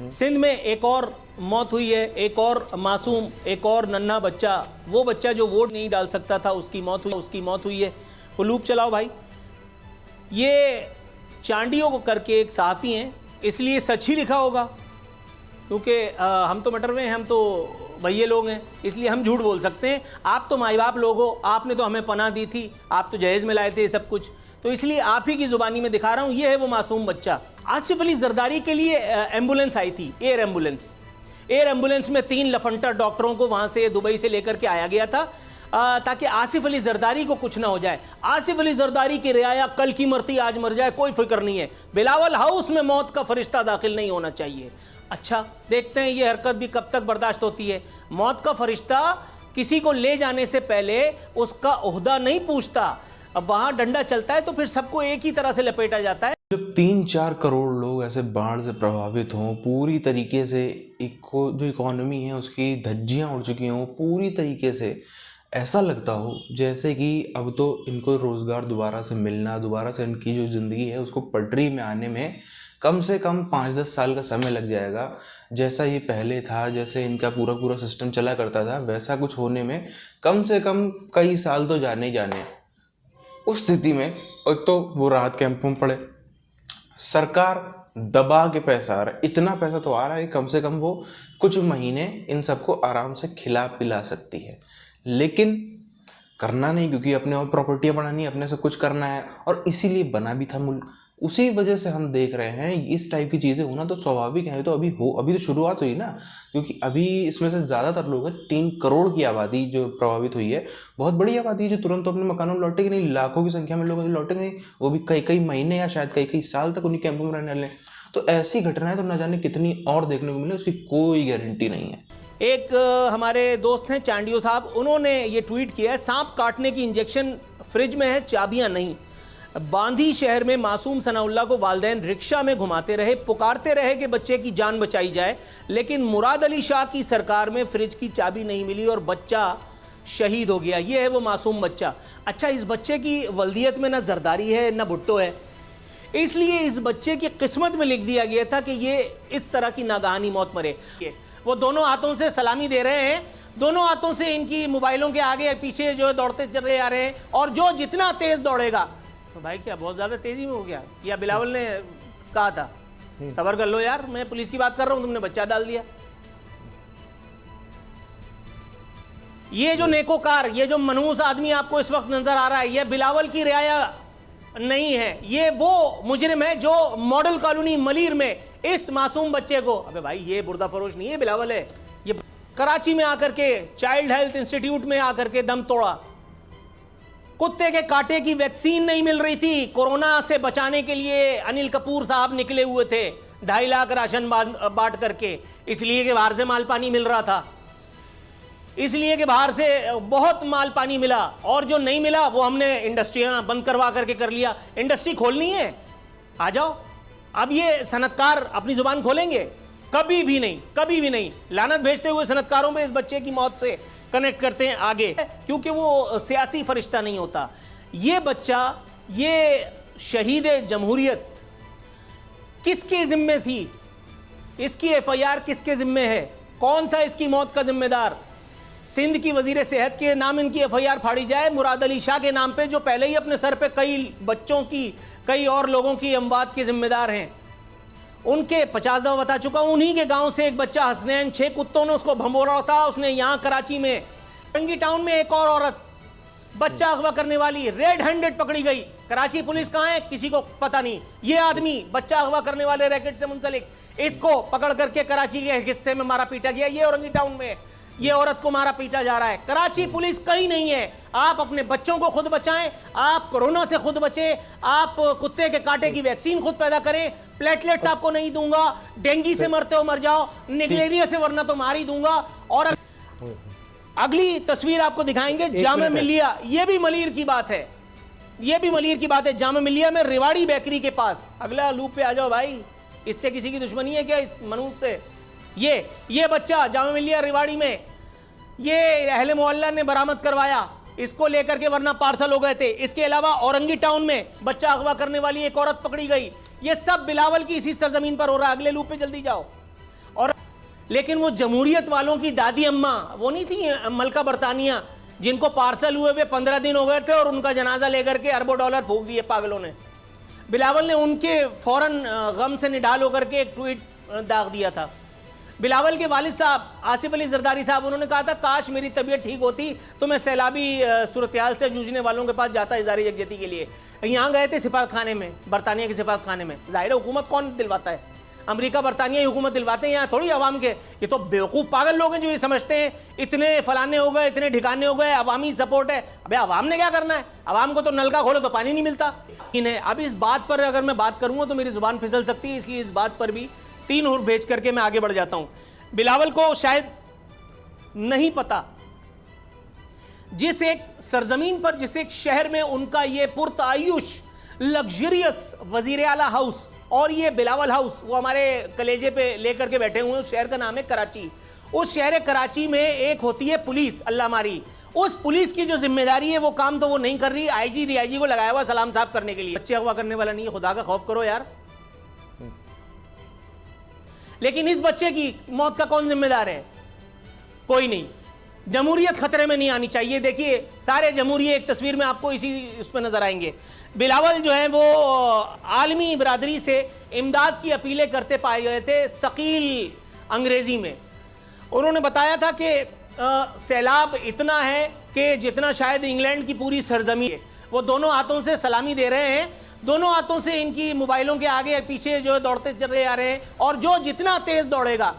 सिंध में एक और मौत हुई है, एक और मासूम, एक और नन्हा बच्चा, वो बच्चा जो वोट नहीं डाल सकता था, उसकी मौत हुई है। वो लूप चलाओ भाई। ये चांडियों को करके एक सहाफ़ी हैं, इसलिए सच ही लिखा होगा, क्योंकि हम तो मटर में हैं, हम तो भैये लोग हैं, इसलिए हम झूठ बोल सकते हैं। आप तो माई बाप लोग हो, आपने तो हमें पनाह दी थी, आप तो जहेज़ में लाए थे सब कुछ, तो इसलिए आप ही की ज़ुबानी में दिखा रहा हूँ। ये है वो मासूम बच्चा। आसिफ अली जरदारी के लिए एम्बुलेंस आई थी, एयर एम्बुलेंस में 3 लफंटर डॉक्टरों को वहाँ से दुबई से लेकर के आया गया था ताकि आसिफ अली जरदारी को कुछ ना हो जाए। आसिफ अली जरदारी की रियाया कल की मरती आज मर जाए, कोई फिक्र नहीं है। बिलावल हाउस में मौत का फरिश्ता दाखिल नहीं होना चाहिए। अच्छा, देखते हैं ये हरकत भी कब तक बर्दाश्त होती है। मौत का फरिश्ता किसी को ले जाने से पहले उसका ओहदा नहीं पूछता, अब वहां डंडा चलता है तो फिर सबको एक ही तरह से लपेटा जाता है। जब 3-4 करोड़ लोग ऐसे बाढ़ से प्रभावित हों, पूरी तरीके से जो इकोनॉमी है उसकी धज्जियां उड़ चुकी हों, पूरी तरीके से ऐसा लगता हो जैसे कि अब तो इनको रोज़गार दोबारा से मिलना, दोबारा से इनकी जो ज़िंदगी है उसको पटरी में आने में कम से कम 5-10 साल का समय लग जाएगा। जैसा ये पहले था, जैसे इनका पूरा सिस्टम चला करता था, वैसा कुछ होने में कम से कम कई साल तो जाने ही जाने। उस स्थिति में एक तो वो राहत कैंप में पड़े, सरकार दबा के पैसा आ रहा है, इतना पैसा तो आ रहा है कम से कम वो कुछ महीने इन सबको आराम से खिला पिला सकती है, लेकिन करना नहीं, क्योंकि अपने और प्रॉपर्टियां बनानी है, अपने से कुछ करना है, और इसीलिए बना भी था मुल्क। उसी वजह से हम देख रहे हैं इस टाइप की चीज़ें होना तो स्वाभाविक है। तो अभी तो शुरुआत हुई ना, क्योंकि अभी इसमें से ज़्यादातर लोग हैं, 3 करोड़ की आबादी जो प्रभावित हुई है, बहुत बड़ी आबादी है जो तुरंत तो अपने मकानों में लौटेगी नहीं। लाखों की संख्या में लोग लौटेंगे नहीं, वो भी कई महीने या शायद कई साल तक उन्हीं कैंपों में रहने वाले हैं। तो ऐसी घटनाएं तो न जाने कितनी और देखने को मिले, उसकी कोई गारंटी नहीं है। एक हमारे दोस्त हैं चांडियो साहब, उन्होंने ये ट्वीट किया है, सांप काटने की इंजेक्शन फ्रिज में है, चाबियां नहीं। बांदी शहर में मासूम सनाउल्लाह को वालिदैन रिक्शा में घुमाते रहे, पुकारते रहे कि बच्चे की जान बचाई जाए, लेकिन मुराद अली शाह की सरकार में फ्रिज की चाबी नहीं मिली और बच्चा शहीद हो गया। ये है वो मासूम बच्चा। अच्छा, इस बच्चे की वल्दियत में ना जरदारी है ना भुट्टो है, इसलिए इस बच्चे की किस्मत में लिख दिया गया था कि ये इस तरह की नागहानी मौत मरे। वो दोनों हाथों से सलामी दे रहे हैं, दोनों हाथों से इनकी मोबाइलों के आगे पीछे जो है दौड़ते चले आ रहे हैं, और जो जितना तेज दौड़ेगा, तो भाई क्या बहुत ज्यादा तेजी में हो गया? या बिलावल ने कहा था सबर कर लो यार, मैं पुलिस की बात कर रहा हूं, तुमने बच्चा डाल दिया। ये जो नेकोकार, ये जो मनहूस आदमी आपको इस वक्त नजर आ रहा है, ये बिलावल की रियाया नहीं है, ये वो मुजरिम है जो मॉडल कॉलोनी मलीर में इस मासूम बच्चे को, अबे भाई ये बुर्दा फरोश नहीं है, बिलावल है। ये कराची में आकर के चाइल्ड हेल्थ इंस्टीट्यूट में आकर के दम तोड़ा। कुत्ते के कांटे की वैक्सीन नहीं मिल रही थी, कोरोना से बचाने के लिए अनिल कपूर साहब निकले हुए थे 2.5 लाख राशन बांट करके, इसलिए कि बाहर से माल पानी मिल रहा था, इसलिए कि बाहर से बहुत माल पानी मिला, और जो नहीं मिला वो हमने इंडस्ट्रियां बंद करवा करके कर लिया। इंडस्ट्री खोलनी है, आ जाओ। अब ये सनतकार अपनी जुबान खोलेंगे? कभी भी नहीं, कभी भी नहीं। लानत भेजते हुए सनतकारों में इस बच्चे की मौत से कनेक्ट करते हैं आगे, क्योंकि वो सियासी फरिश्ता नहीं होता। ये बच्चा, ये शहीद जमहूरियत किसके जिम्मे थी? इसकी FIR किसके जिम्मे है? कौन था इसकी मौत का जिम्मेदार? सिंध की वजीर सेहत के नाम इनकी FIR फाड़ी जाए, मुराद अली शाह के नाम पे, जो पहले ही अपने सर पे कई बच्चों की, कई और लोगों की अमवात के जिम्मेदार हैं। उनके 50 दफा बता चुका हूं, उन्हीं के गांव से एक बच्चा हसनैन, 6 कुत्तों ने उसको भंबोरा था। उसने यहां कराची में रंगी टाउन में एक और औरत बच्चा अगवा करने वाली रेड हैंडेड पकड़ी गई। कराची पुलिस कहां है किसी को पता नहीं। ये आदमी बच्चा अगवा करने वाले रैकेट से मुंसलिक, इसको पकड़ करके कराची के हिस्से में मारा पीटा गया। ये रंगी टाउन में ये औरत को मारा पीटा जा रहा है। कराची पुलिस कहीं नहीं है। आप अपने बच्चों को खुद बचाएं, आप कोरोना से खुद बचें, आप कुत्ते के कांटे की वैक्सीन खुद पैदा करें। प्लेटलेट्स आपको नहीं दूंगा, डेंगू से मरते हो मर जाओ, निगलेरिया से वरना तो मार ही दूंगा। और अगली तस्वीर आपको दिखाएंगे जामे मिलिया, ये भी मलीर की बात है, ये भी मलीर की बात है। जामे मिलिया में रेवाड़ी बेकरी के पास, अगला लूप पे आ जाओ भाई, इससे किसी की दुश्मनी है क्या इस मनूस से? ये बच्चा जामे मिलिया रेवाड़ी में, ये अहले मोहल्ला ने बरामद करवाया इसको लेकर के, वरना पार्सल हो गए थे। इसके अलावा औरंगी टाउन में बच्चा अगवा करने वाली एक औरत पकड़ी गई। ये सब बिलावल की इसी सरजमीन पर हो रहा है। अगले लूप पे जल्दी जाओ। लेकिन वो जमहूरियत वालों की दादी अम्मा, वो नहीं थी मलका बरतानिया, जिनको पार्सल हुए हुए 15 दिन हो गए थे और उनका जनाजा लेकर के अरबों डॉलर फूंक दिए पागलों ने। बिलावल ने उनके फौरन गम से निडाल होकर के एक ट्वीट दाग दिया था। बिलावल के वालिद साहब आसिफ अली जरदारी साहब, उन्होंने कहा था काश मेरी तबीयत ठीक होती तो मैं सैलाबी सूरत-ए-हाल से जूझने वालों के पास जाता इज़हार यकजहती के लिए। यहाँ गए थे सिफारत खाने में, बरतानिया के सिफारत खाने में। ज़ाहिर है हुकूमत कौन दिलवाता है, अमेरिका बरतानिया हुकूमत दिलवाते हैं, यहाँ थोड़ी अवाम के। ये तो बेवकूफ़ पागल लोग हैं जो ये समझते हैं इतने फलाने हो गए, इतने ठिकाने हो गए, अवामी सपोर्ट है। अबे अवाम ने क्या करना है, अवाम को तो नलका खोलो तो पानी नहीं मिलता। अब इस बात पर अगर मैं बात करूँगा तो मेरी ज़ुबान फिसल सकती है, इसलिए इस बात पर भी 3 हुर भेज करके मैं आगे बढ़ जाता हूँ। बिलावल को शायद नहीं पता, जिस एक सरजमीन पर, जिस एक शहर में उनका ये पुरतायुश लग्जरियस वजीर आला हाउस और ये बिलावल हाउस वो हमारे कलेजे पे लेकर के बैठे हुए हैं, उस शहर का नाम है कराची। उस शहर कराची में एक होती है पुलिस अल्लाह मारी, उस पुलिस की जो जिम्मेदारी है वो काम तो वो नहीं कर रही। आईजी डीआईजी को लगाया हुआ सलाम साहब करने के लिए। बच्चे अगवा करने वाला नहीं है, खुदा का खौफ करो यार। लेकिन इस बच्चे की मौत का कौन जिम्मेदार है? कोई नहीं। जमहूरियत खतरे में नहीं आनी चाहिए। देखिए सारे जमहूरिये एक तस्वीर में आपको इसी उस पर नजर आएंगे। बिलावल जो है वो आलमी बरादरी से इमदाद की अपीलें करते पाए गए थे सकील अंग्रेजी में। उन्होंने बताया था कि सैलाब इतना है कि जितना शायद इंग्लैंड की पूरी सरजमीन है। वो दोनों हाथों से सलामी दे रहे हैं, दोनों हाथों से इनकी मोबाइलों के आगे पीछे जो है दौड़ते चले आ रहे हैं, और जो जितना तेज दौड़ेगा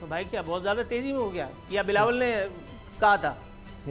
तो भाई क्या बहुत ज्यादा तेजी में हो गया, या बिलावल ने कहा था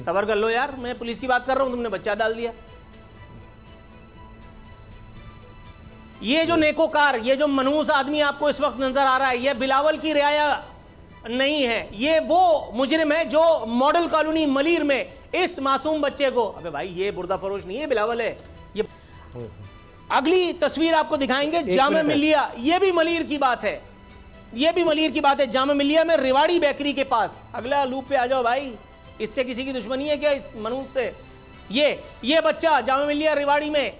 सबर कर लो यार, मैं पुलिस की बात कर रहा हूं, तुमने बच्चा डाल दिया। ये जो नेकोकार, ये जो मनहूस आदमी आपको इस वक्त नजर आ रहा है, ये बिलावल की रियाया नहीं है, ये वो मुजरिम है जो मॉडल कॉलोनी मलीर में इस मासूम बच्चे को, अबे भाई ये बुर्दा फरोश नहीं है, बिलावल है ये। अगली तस्वीर आपको दिखाएंगे जामा मिलिया, ये भी मलीर की बात है, ये भी मलीर की बात है। जामा मिलिया में रिवाड़ी बेकरी के पास, अगला लूप पे आ जाओ भाई, इससे किसी की दुश्मनी है क्या इस मनहूस से? ये बच्चा जामा मिलिया रिवाड़ी में,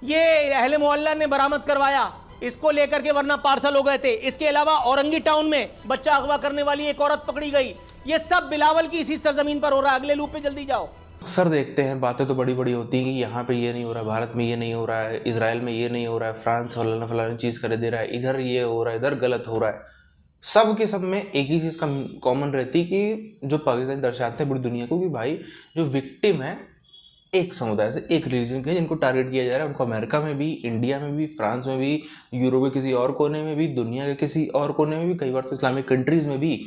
ये अहले मोहल्ला ने बरामद करवाया इसको लेकर के, वरना पार्सल हो गए थे। इसके अलावा औरंगी टाउन में बच्चा अगवा करने वाली एक औरत पकड़ी गई। ये सब बिलावल की इसी सरजमीन पर हो रहा है। अगले लूप पे जल्दी जाओ। अक्सर देखते हैं बातें तो बड़ी बड़ी होती हैं कि यहाँ पे ये नहीं हो रहा, भारत में ये नहीं हो रहा है, इजराइल में ये नहीं हो रहा है, फ्रांस फलाना फलाना चीज़ कर दे रहा है, इधर ये हो रहा है, इधर गलत हो रहा है। सब के सब में एक ही चीज़ का कॉमन रहती कि जो पाकिस्तान दर्शाते हैं पूरी दुनिया को कि भाई जो विक्टिम है एक समुदाय से, एक रिलीजन के, जिनको टारगेट किया जा रहा है, उनको अमेरिका में भी, इंडिया में भी, फ्रांस में भी, यूरोप के किसी और कोने में भी, दुनिया के किसी और कोने में भी, कई बार तो इस्लामिक कंट्रीज़ में भी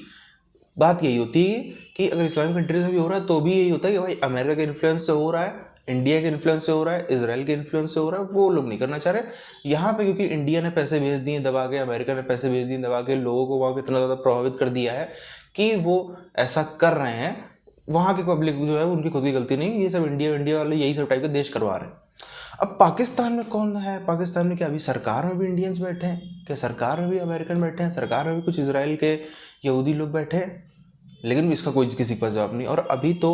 बात यही होती है कि अगर इस्लामिक कंट्रीज में भी हो रहा है तो भी यही होता है कि भाई अमेरिका के इन्फ्लुएंस से हो रहा है, इंडिया के इन्फ्लुएंस से हो रहा है, इजराइल के इन्फ्लुएंस से हो रहा है, वो लोग नहीं करना चाह रहे। यहाँ पे क्योंकि इंडिया ने पैसे भेज दिए दबा के, अमेरिका ने पैसे भेज दिए दबा के, लोगों को वहाँ पे इतना ज़्यादा प्रभावित कर दिया है कि वो ऐसा कर रहे हैं। वहाँ की पब्लिक जो है उनकी खुद की गलती नहीं, ये सब इंडिया वाले यही सब टाइप के देश करवा रहे हैं। अब पाकिस्तान में कौन है? पाकिस्तान में क्या अभी सरकार में भी इंडियंस बैठे हैं? क्या सरकार में भी अमेरिकन बैठे हैं? सरकार में भी कुछ इजराइल के यहूदी लोग बैठे हैं? लेकिन इसका कोई किसी के पास जवाब नहीं। और अभी तो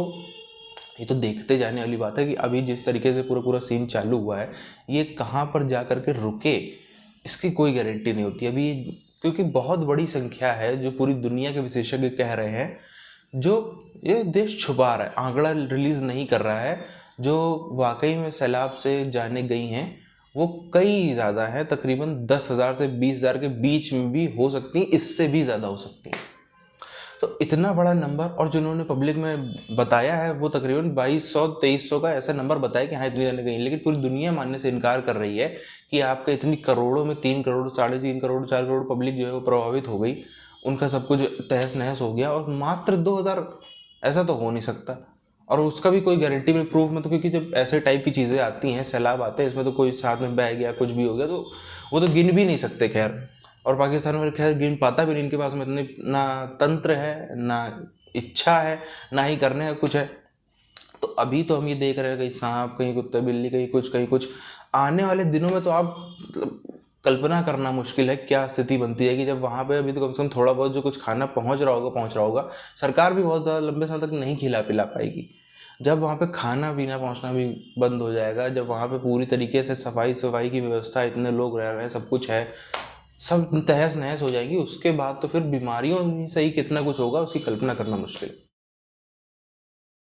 ये तो देखते जाने वाली बात है कि अभी जिस तरीके से पूरा सीन चालू हुआ है, ये कहाँ पर जा कर के रुके इसकी कोई गारंटी नहीं होती अभी, क्योंकि बहुत बड़ी संख्या है जो पूरी दुनिया के विशेषज्ञ कह रहे हैं, जो ये देश छुपा रहा है, आंकड़ा रिलीज नहीं कर रहा है। जो वाकई में सैलाब से जाने गई हैं वो कई ज़्यादा है, तकरीबन 10,000 से 20,000 के बीच में भी हो सकती हैं, इससे भी ज़्यादा हो सकती हैं। तो इतना बड़ा नंबर, और जिन्होंने पब्लिक में बताया है वो तकरीबन 2200-2300 का ऐसा नंबर बताया कि हाँ इतनी जाने गई, लेकिन पूरी दुनिया मानने से इनकार कर रही है कि आपका इतनी करोड़ों में 3 करोड़, 3.5 करोड़, 4 करोड़ पब्लिक जो है वो प्रभावित हो गई, उनका सब कुछ तहस नहस हो गया, और मात्र 2,000, ऐसा तो हो नहीं सकता। और उसका भी कोई गारंटी में, प्रूफ में, तो क्योंकि जब ऐसे टाइप की चीज़ें आती हैं, सैलाब आते हैं, इसमें तो कोई साथ में बह गया, कुछ भी हो गया, तो वो तो गिन भी नहीं सकते। खैर, और पाकिस्तान में खैर गिन पाता भी नहीं, इनके पास में इतने ना तंत्र है, ना इच्छा है, ना ही करने का कुछ है। तो अभी तो हम ये देख रहे हैं कहीं सांप, कहीं कुत्ता बिल्ली, कहीं कुछ। आने वाले दिनों में तो आप मतलब कल्पना करना मुश्किल है क्या स्थिति बनती है कि जब वहाँ पे अभी तो कम से कम थोड़ा बहुत जो कुछ खाना पहुँच रहा होगा, सरकार भी बहुत ज़्यादा लंबे समय तक नहीं खिला पिला पाएगी। जब वहाँ पे खाना पीना पहुँचना भी बंद हो जाएगा, जब वहाँ पे पूरी तरीके से सफाई की व्यवस्था, इतने लोग रह रहे हैं, सब कुछ है, सब तहस नहस हो जाएगी। उसके बाद तो फिर बीमारियों में सही कितना कुछ होगा उसकी कल्पना करना मुश्किल है।